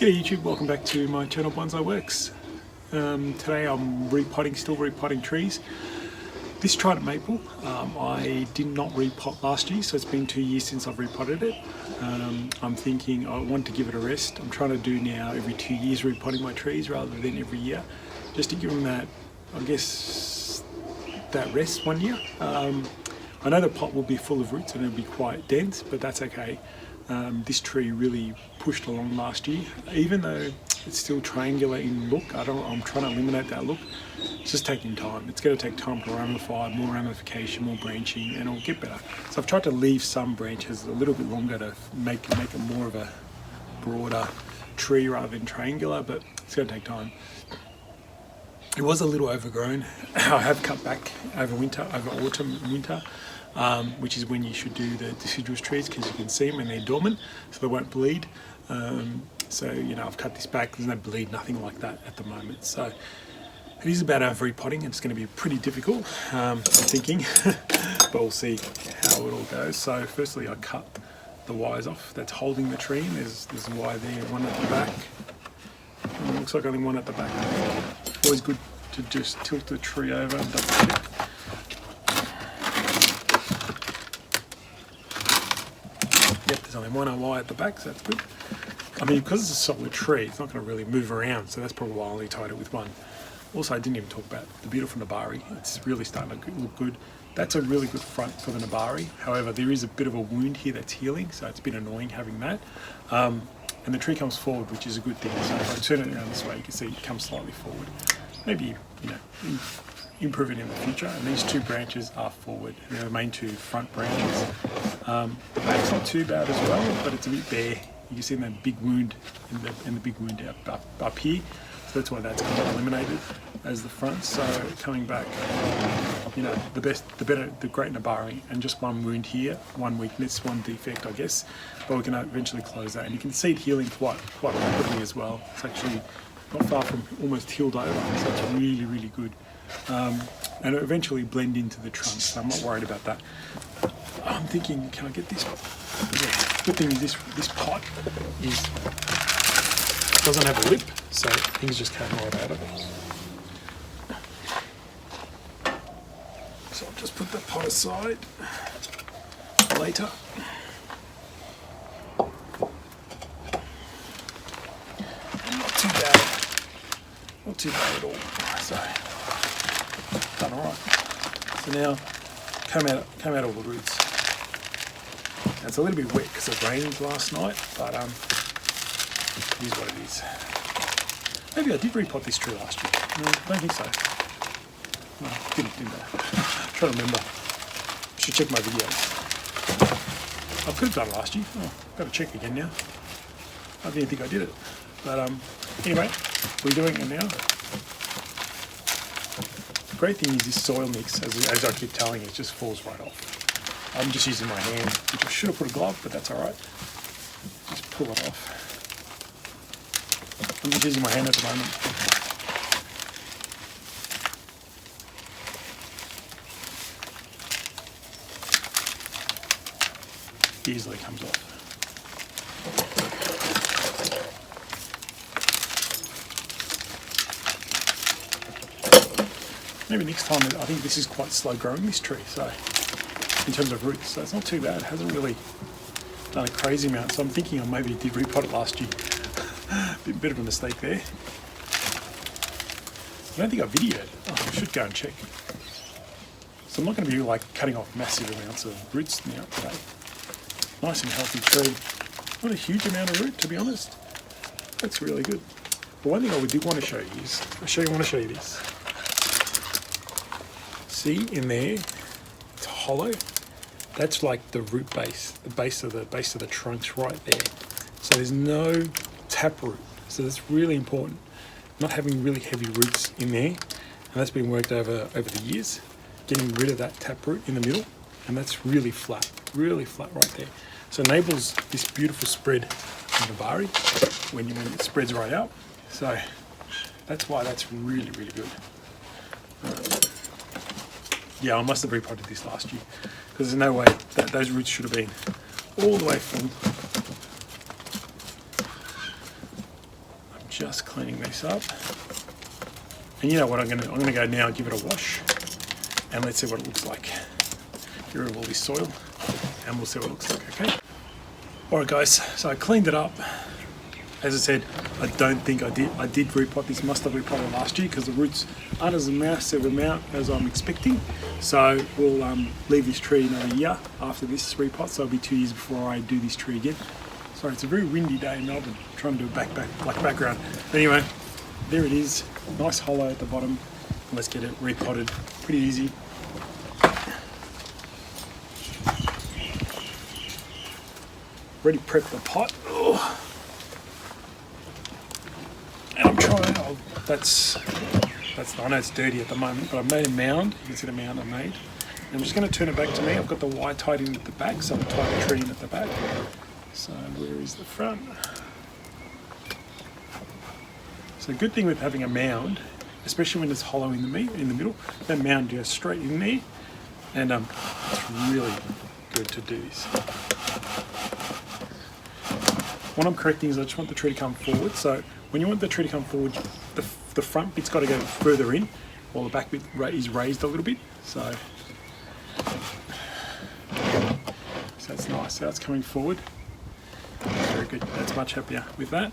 G'day YouTube, welcome back to my channel Bonsai Works. Today I'm still repotting trees. This trident maple, I did not repot last year, so it's been 2 years since I've repotted it. I'm thinking I want to give it a rest. I'm trying to do now every 2 years repotting my trees rather than every year, just to give them that, I guess, that rest 1 year. I know the pot will be full of roots and it'll be quite dense, but that's okay. This tree really pushed along last year, even though it's still triangular in look. I'm trying to eliminate that look. It's just taking time. It's going to take time to ramify, more ramification, more branching, and it'll get better. So I've tried to leave some branches a little bit longer to make it more of a broader tree rather than triangular, but it's going to take time. It was a little overgrown. I have cut back over autumn and winter. Which is when you should do the deciduous trees, because you can see them when they're dormant, so they won't bleed. So you know, I've cut this back. There's no bleed, nothing like that at the moment. So it is about repotting, and it's going to be pretty difficult, I'm thinking, but we'll see how it all goes. So firstly, I cut the wires off that's holding the tree. There's a wire there, one at the back. And it looks like only one at the back. Always good to just tilt the tree over and double check. Yep, there's only one wire at the back, so that's good. I mean, because it's a solid tree, it's not going to really move around, so that's probably why I only tied it with one. Also, I didn't even talk about the beautiful Nabari. It's really starting to look good. That's a really good front for the Nabari. However, there is a bit of a wound here that's healing, so it's been annoying having that. And the tree comes forward, which is a good thing. So if I turn it around this way, you can see it comes slightly forward. Maybe, you know, improve it in the future. And these two branches are forward. They're the main two front branches. The back's not too bad as well, but it's a bit bare. You can see that big wound and the big wound up here. So that's why that's kind of eliminated as the front. So coming back, you know, the great Nabari, and just one wound here, one weakness, one defect, I guess. But we can eventually close that, and you can see it healing quite rapidly as well. It's actually not far from almost healed over, so it's really, really good. And it'll eventually blend into the trunk, so I'm not worried about that. I'm thinking, can I get this? Yeah. Good thing is this pot doesn't have a lip, so things just came right out of it. So I'll just put the pot aside later. Not too bad at all. So done all right. So now come out all the roots. Now, it's a little bit wet because it rained last night, but it is what it is. Maybe I did repot this tree last year. No, I don't think so. No, didn't I? I'm trying to remember. I should check my videos. I could have done it last year. Oh, I've got to check again now. I didn't think I did it. But anyway, we're doing it now. The great thing is this soil mix, as I keep telling you, it just falls right off. I'm just using my hand, which I should have put a glove, but that's all right. Just pull it off. I'm just using my hand at the moment. Easily comes off. Maybe next time, I think this is quite slow growing, this tree, so in terms of roots, so it's not too bad. It hasn't really done a crazy amount, so I'm thinking I maybe did repot it last year. Bit of a mistake there. I don't think I videoed. Oh, I should go and check. So I'm not going to be like cutting off massive amounts of roots now today. Nice and healthy tree. Not a huge amount of root, to be honest. That's really good. But one thing I did want to show you is, I want to show you this. See in there, it's hollow. That's like the root base, the base of the trunk's right there. So there's no taproot. So that's really important. Not having really heavy roots in there, and that's been worked over the years. Getting rid of that taproot in the middle, and that's really flat right there. So it enables this beautiful spread in the Nabari when it spreads right out. So that's why that's really, really good. Yeah, I must have repotted this last year, because there's no way that those roots should have been all the way full just cleaning this up. And you know what, I'm gonna go now and give it a wash, and let's see what it looks like. Get rid of all this soil, and we'll see what it looks like, okay? Alright guys, so I cleaned it up. As I said, I don't think I did repot this. Must have repotted last year because the roots aren't as massive amount as I'm expecting. So we'll leave this tree another year after this repot, so it'll be 2 years before I do this tree again. Sorry, it's a very windy day in Melbourne. I'm trying to do a black background. But anyway, there it is. Nice hollow at the bottom. Let's get it repotted. Pretty easy. Already prepped the pot. Oh. And I'm trying, I know it's dirty at the moment, but I've made a mound. You can see the mound I made. And I'm just going to turn it back to me. I've got the wire tied in at the back, so I'll tie the tree in at the back. So where is the front? So the good thing with having a mound, especially when it's hollow in the middle, that mound goes straight in there, and it's really good to do this. What I'm correcting is I just want the tree to come forward. So when you want the tree to come forward, the front bit's got to go further in, while the back bit is raised a little bit. So that's nice. So that's coming forward. Very good. That's much happier with that.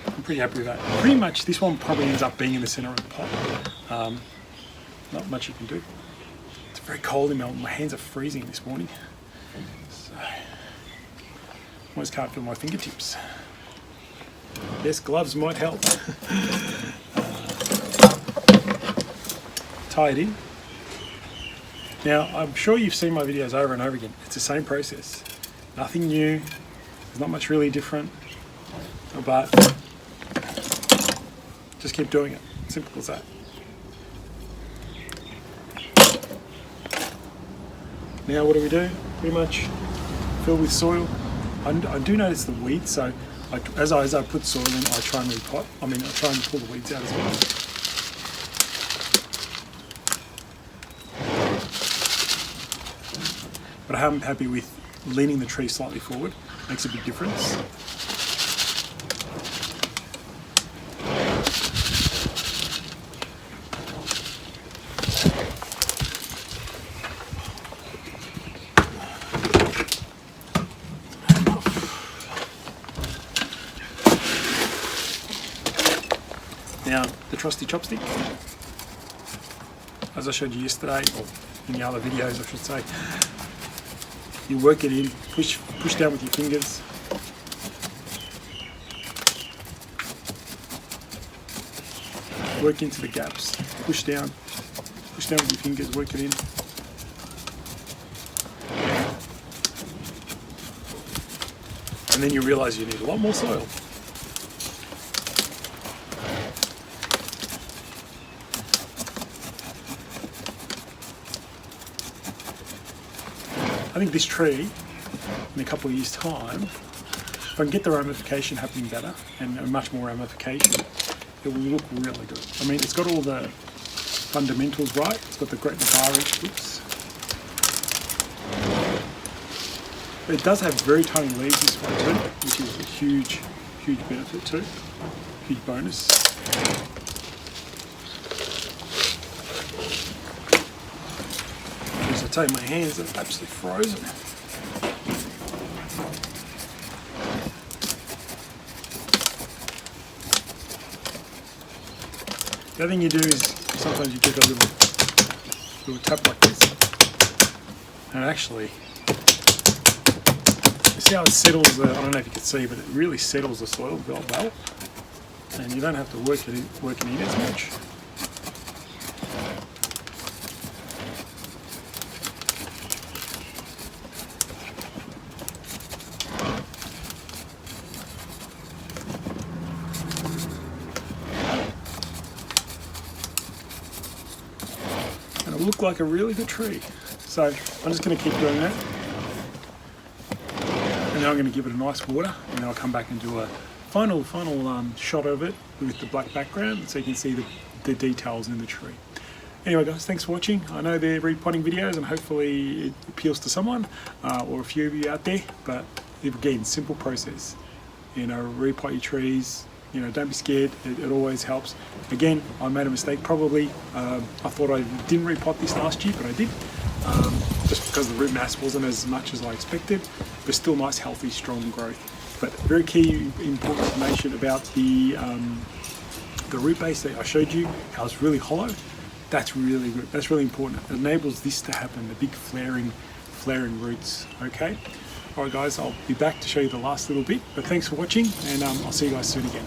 I'm pretty happy with that. Pretty much this one probably ends up being in the centre of the pot. Not much you can do. It's very cold in Melbourne. My hands are freezing this morning. So almost can't feel my fingertips. Yes, gloves might help. Tie it in. Now, I'm sure you've seen my videos over and over again. It's the same process. Nothing new. There's not much really different. But just keep doing it. Simple as that. Now what do we do? Pretty much fill with soil. I do notice the weeds, so as I put soil in, I try and repot. I try and pull the weeds out as well. But I'm happy with leaning the tree slightly forward. Makes a big difference. Now, the trusty chopstick, as I showed you yesterday, or in the other videos I should say, you work it in, push down with your fingers. Work into the gaps, push down with your fingers, work it in. And then you realise you need a lot more soil. I think this tree, in a couple of years' time, if I can get the ramification happening better, and much more ramification, it will look really good. It's got all the fundamentals right. It's got the great barage looks. It does have very tiny leaves this one too, which is a huge benefit too. Huge bonus. As I tell you, my hands are absolutely frozen. The other thing you do is sometimes you get a little tap like this, and actually, you see how it settles I don't know if you can see, but it really settles the soil well, and you don't have to work it in as much. It'll look like a really good tree. So I'm just going to keep doing that. And then I'm going to give it a nice water, and then I'll come back and do a final shot of it with the black background so you can see the details in the tree. Anyway guys, thanks for watching. I know they're repotting videos and hopefully it appeals to someone or a few of you out there, but again, simple process. You know, repot your trees. You know, don't be scared. It always helps. Again, I made a mistake. Probably I thought I didn't repot this last year, but I did. Just because the root mass wasn't as much as I expected, but still nice, healthy, strong growth. But very key, important information about the root base that I showed you, how it's really hollow. That's really good. That's really important. It enables this to happen, the big flaring roots. Okay. All right, guys. I'll be back to show you the last little bit. But thanks for watching, and I'll see you guys soon again.